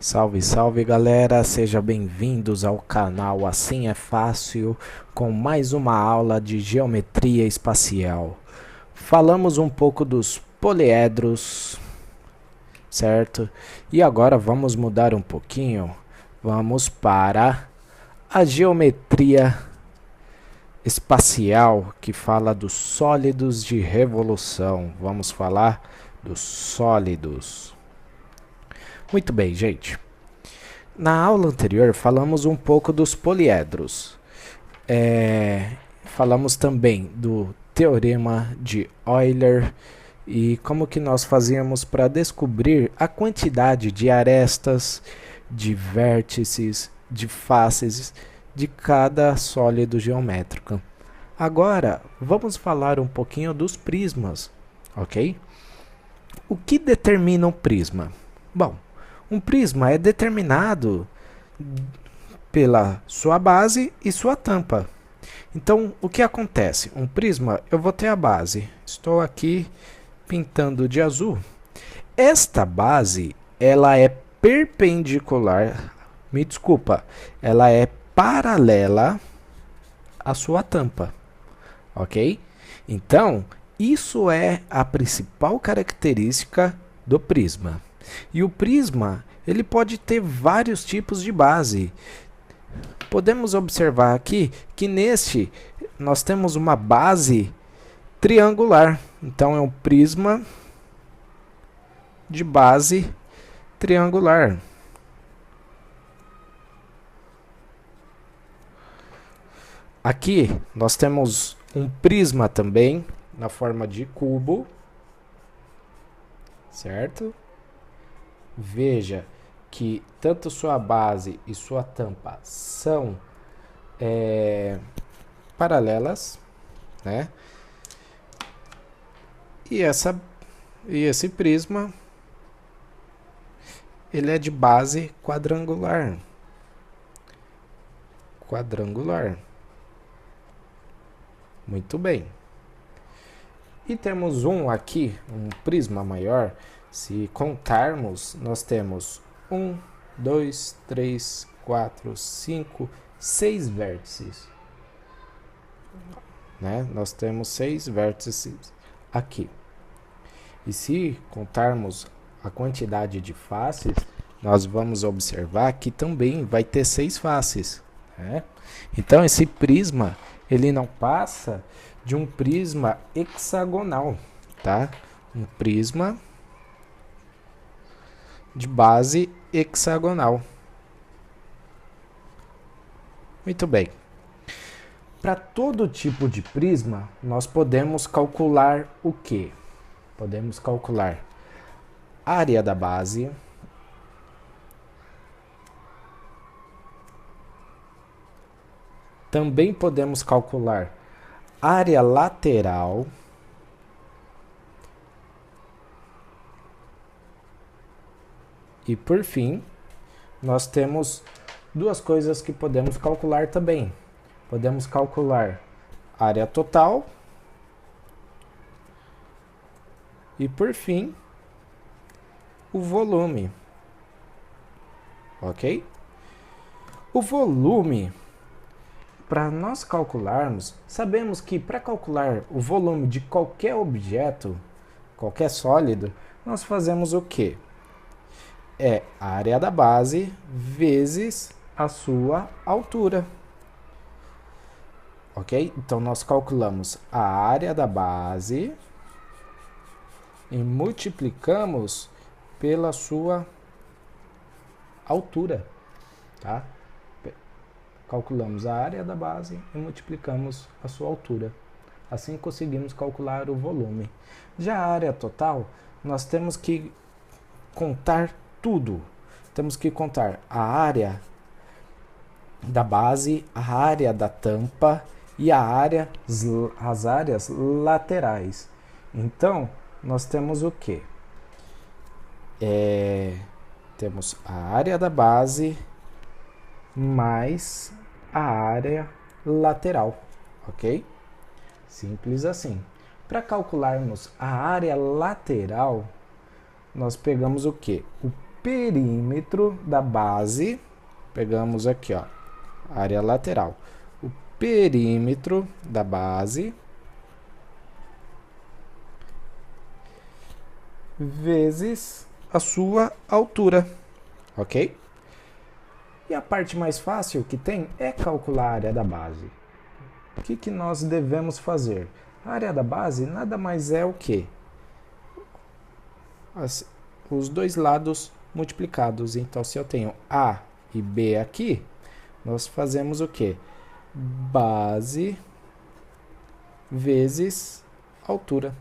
Salve, salve galera, sejam bem-vindos ao canal Assim é Fácil, com mais uma aula de geometria espacial. Falamos um pouco dos poliedros, certo? E agora vamos mudar um pouquinho, vamos para a geometria espacial, que fala dos sólidos de revolução. Vamos falar dos sólidos. Muito bem, gente. Na aula anterior falamos um pouco dos poliedros. Falamos também do teorema de Euler e como que nós fazíamos para descobrir a quantidade de arestas, de vértices, de faces de cada sólido geométrico. Agora, vamos falar um pouquinho dos prismas, ok? O que determina um prisma? Bom, um prisma é determinado pela sua base e sua tampa. Então, o que acontece? Um prisma, eu vou ter a base. Estou aqui pintando de azul. Esta base, ela é perpendicular, me desculpa, ela é paralela à sua tampa, ok? Então, isso é a principal característica do prisma. E o prisma, ele pode ter vários tipos de base. Podemos observar aqui que neste nós temos uma base triangular. Então é um prisma de base triangular. Aqui nós temos um prisma também na forma de cubo, certo? Veja que tanto sua base e sua tampa são paralelas, né? E esse prisma, ele é de base quadrangular. Muito bem. E temos aqui, um prisma maior. Se contarmos, nós temos 1, 2, 3, 4, 5, 6 vértices. Né? Nós temos 6 vértices aqui. E se contarmos a quantidade de faces, nós vamos observar que também vai ter 6 faces. Né? Então, esse prisma, ele não passa de um prisma hexagonal, tá? Um prisma de base hexagonal. Muito bem. Para todo tipo de prisma, nós podemos calcular o quê? Podemos calcular a área da base, também podemos calcular área lateral e, por fim, nós temos duas coisas que podemos calcular também. Podemos calcular área total e, por fim, o volume. Ok? O volume, para nós calcularmos, sabemos que para calcular o volume de qualquer objeto, qualquer sólido, nós fazemos o quê? É a área da base vezes a sua altura. Ok? Então, nós calculamos a área da base e multiplicamos pela sua altura, tá? Calculamos a área da base e multiplicamos a sua altura. Assim conseguimos calcular o volume. Já a área total, nós temos que contar tudo. Temos que contar a área da base, a área da tampa e as áreas laterais. Então, nós temos o quê? Temos a área da base mais a área lateral, ok? Simples assim. Para calcularmos a área lateral, nós pegamos o quê? O perímetro da base, pegamos aqui, ó, área lateral, o perímetro da base vezes a sua altura, ok? E a parte mais fácil que tem é calcular a área da base. O que nós devemos fazer? A área da base nada mais é o que? Os dois lados multiplicados. Então, se eu tenho A e B aqui, nós fazemos o que? Base vezes altura.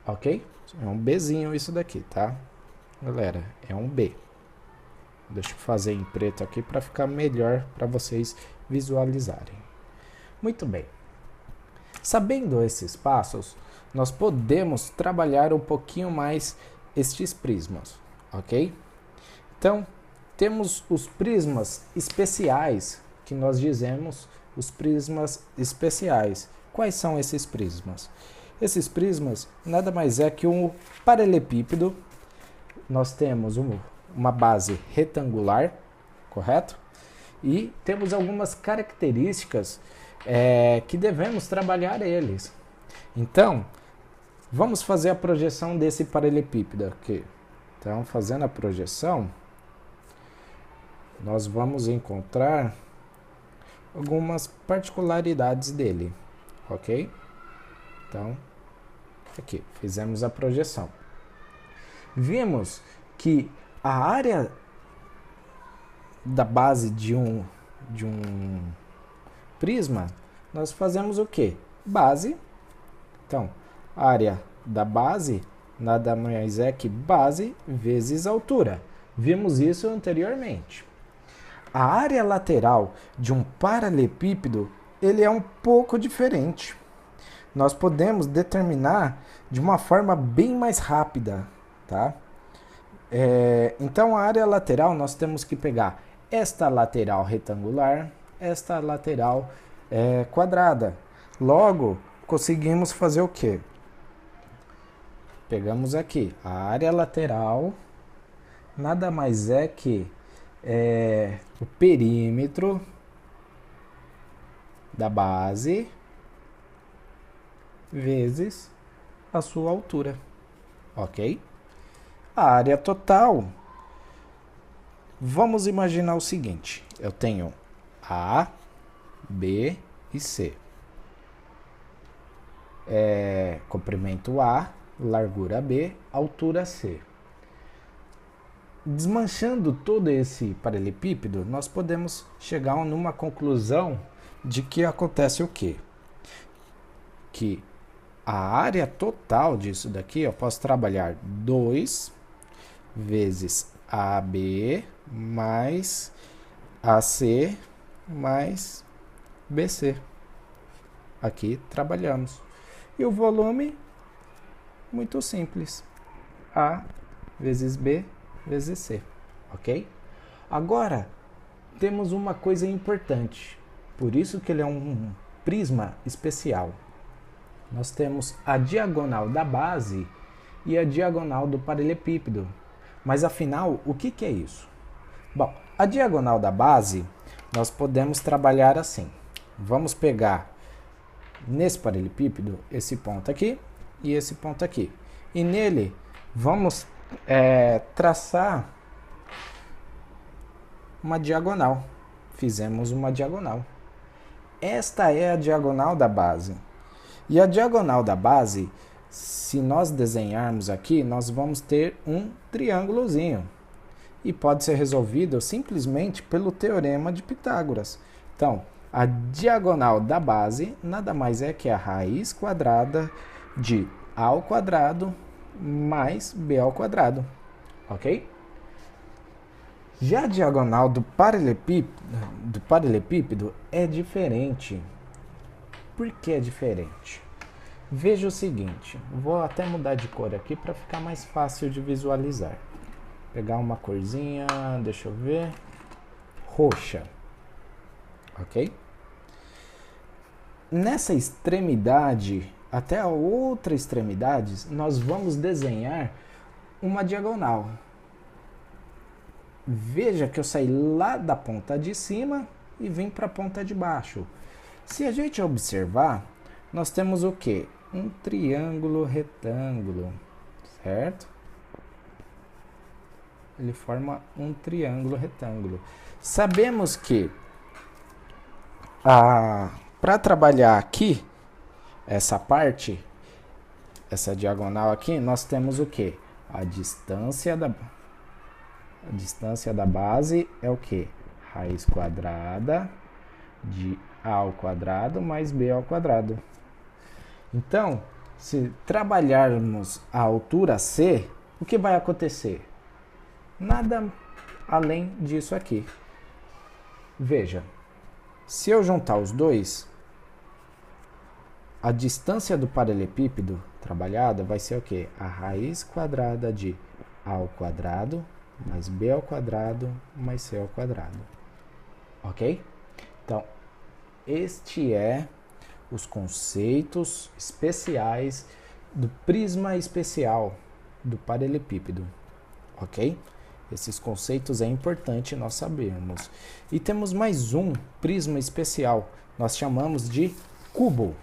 Ok? É um Bzinho isso daqui, tá? Galera, é um B. Deixa eu fazer em preto aqui para ficar melhor para vocês visualizarem. Muito bem. Sabendo esses passos, nós podemos trabalhar um pouquinho mais estes prismas, ok? Então, temos os prismas especiais, que nós dizemos os prismas especiais. Quais são esses prismas? Esses prismas nada mais é que um paralelepípedo. Nós temos uma base retangular, correto? E temos algumas características que devemos trabalhar eles. Então, vamos fazer a projeção desse paralelepípedo aqui. Então, fazendo a projeção, nós vamos encontrar algumas particularidades dele, ok? Então, aqui, fizemos a projeção. Vimos que a área da base de um prisma, nós fazemos o quê? Base. Então, área da base nada mais é que base vezes altura. Vimos isso anteriormente. A área lateral de um paralelepípedo, ele é um pouco diferente. Nós podemos determinar de uma forma bem mais rápida, tá? Então, a área lateral, nós temos que pegar esta lateral retangular, esta lateral quadrada. Logo, conseguimos fazer o quê? Pegamos aqui a área lateral, nada mais é que o perímetro da base vezes a sua altura, ok? A área total, vamos imaginar o seguinte, eu tenho A, B e C. Comprimento A, largura B, altura C. Desmanchando todo esse paralelepípedo, nós podemos chegar numa conclusão de que acontece o quê? Que a área total disso daqui, eu posso trabalhar 2 vezes AB mais AC mais BC. Aqui trabalhamos. E o volume, muito simples. A vezes B vezes C, ok? Agora, temos uma coisa importante. Por isso que ele é um prisma especial. Nós temos a diagonal da base e a diagonal do paralelepípedo. Mas afinal, o que é isso? Bom, a diagonal da base, nós podemos trabalhar assim. Vamos pegar nesse paralelepípedo esse ponto aqui e esse ponto aqui. E nele, vamos traçar uma diagonal. Fizemos uma diagonal. Esta é a diagonal da base. E a diagonal da base, se nós desenharmos aqui, nós vamos ter um triângulozinho. E pode ser resolvido simplesmente pelo teorema de Pitágoras. Então, a diagonal da base nada mais é que a raiz quadrada de A ao quadrado mais B ao quadrado. Ok? Já a diagonal do paralelepípedo é diferente. Por que é diferente? Veja o seguinte, vou até mudar de cor aqui para ficar mais fácil de visualizar. Pegar uma corzinha, deixa eu ver, roxa, ok? Nessa extremidade, até a outra extremidade, nós vamos desenhar uma diagonal. veja que eu saí lá da ponta de cima e vim para a ponta de baixo. Se a gente observar, nós temos o que? Um triângulo retângulo, certo? Ele forma um triângulo retângulo. Sabemos que para trabalhar aqui, essa parte, essa diagonal aqui, nós temos o que? A distância da base é o que? Raiz quadrada de a ao quadrado mais b ao quadrado. Então, se trabalharmos a altura c, o que vai acontecer? Nada além disso aqui. Veja, se eu juntar os dois, a distância do paralelepípedo trabalhada vai ser o quê? A raiz quadrada de a ao quadrado mais b ao quadrado mais c ao quadrado. Ok? Então, este é os conceitos especiais do prisma especial do paralelepípedo. Ok? Esses conceitos é importante nós sabermos. E temos mais um prisma especial. Nós chamamos de cubo.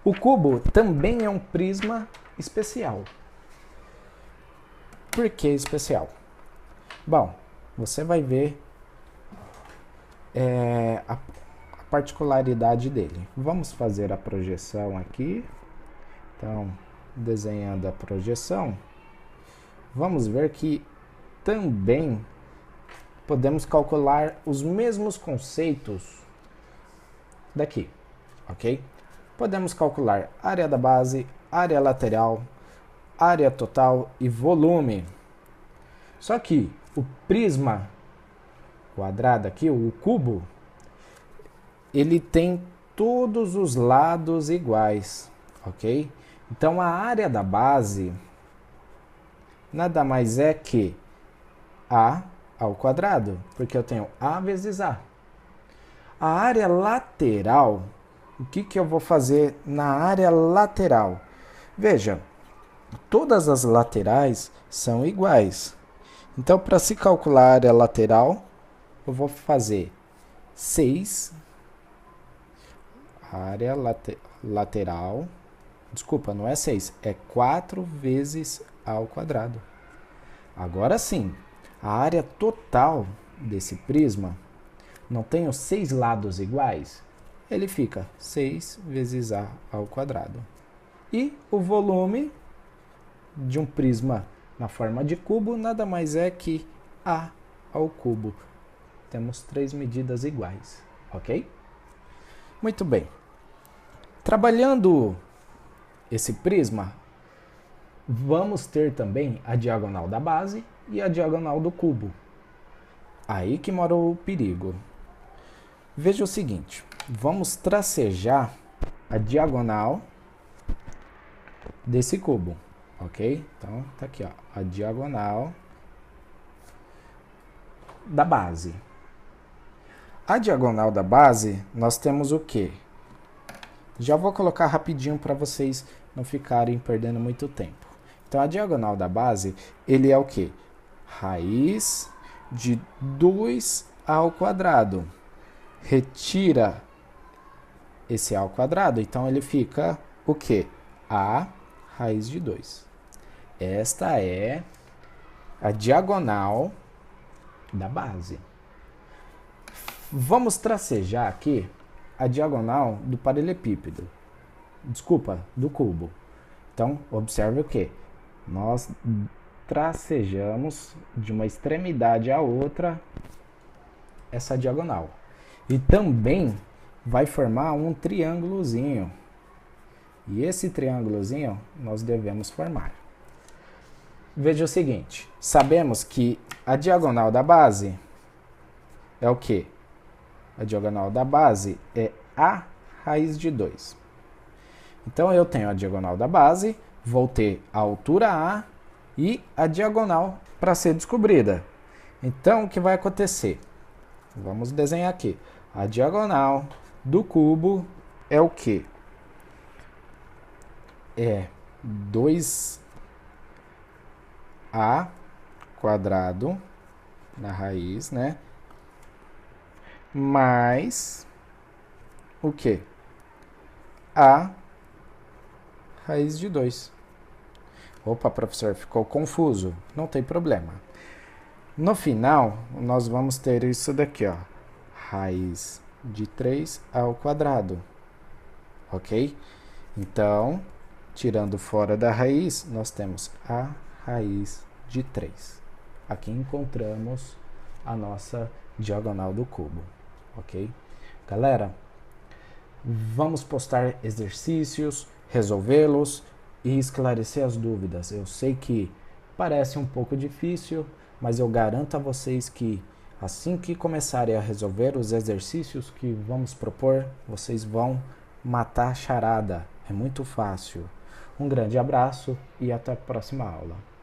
O cubo também é um prisma especial. Por que especial? Bom, você vai ver a particularidade dele. Vamos fazer a projeção aqui. Então, desenhando a projeção, vamos ver que também podemos calcular os mesmos conceitos daqui, ok? Podemos calcular área da base, área lateral, área total e volume. Só que o prisma quadrado aqui, o cubo, ele tem todos os lados iguais, ok? Então a área da base nada mais é que a ao quadrado, porque eu tenho a vezes a. A área lateral, o que eu vou fazer na área lateral? Veja, todas as laterais são iguais. Então, para se calcular a área lateral, eu vou fazer 6, área lateral, desculpa, não é 6, é 4 vezes a ao quadrado. Agora sim, a área total desse prisma, não tem os 6 lados iguais? Ele fica 6 vezes a ao quadrado. E o volume de um prisma na forma de cubo nada mais é que a ao cubo. Temos 3 medidas iguais, ok? Muito bem. Trabalhando esse prisma, vamos ter também a diagonal da base e a diagonal do cubo. Aí que mora o perigo. Veja o seguinte, vamos tracejar a diagonal desse cubo, ok? Então, tá aqui, ó, a diagonal da base. A diagonal da base, nós temos o quê? Já vou colocar rapidinho para vocês não ficarem perdendo muito tempo. Então, a diagonal da base, ele é o quê? Raiz de 2 ao quadrado. Retira esse a ao quadrado, então ele fica o quê? A raiz de 2. Esta é a diagonal da base. Vamos tracejar aqui a diagonal do paralelepípedo. Desculpa, do cubo. Então, observe o quê? Nós tracejamos de uma extremidade à outra essa diagonal. E também vai formar um triângulozinho. E esse triângulozinho nós devemos formar. Veja o seguinte, sabemos que a diagonal da base é o quê? A diagonal da base é a raiz de 2. Então, eu tenho a diagonal da base, vou ter a altura A e a diagonal para ser descobrida. Então, o que vai acontecer? Vamos desenhar aqui. A diagonal do cubo é o quê? É 2a quadrado na raiz, né? Mais o quê? A raiz de 2. Opa, professor, ficou confuso. Não tem problema. No final, nós vamos ter isso daqui, ó. Raiz de 3 ao quadrado. Ok? Então, tirando fora da raiz, nós temos a raiz de 3. Aqui encontramos a nossa diagonal do cubo. Ok? Galera, vamos postar exercícios, resolvê-los e esclarecer as dúvidas. Eu sei que parece um pouco difícil, mas eu garanto a vocês que assim que começarem a resolver os exercícios que vamos propor, vocês vão matar a charada. É muito fácil. Um grande abraço e até a próxima aula.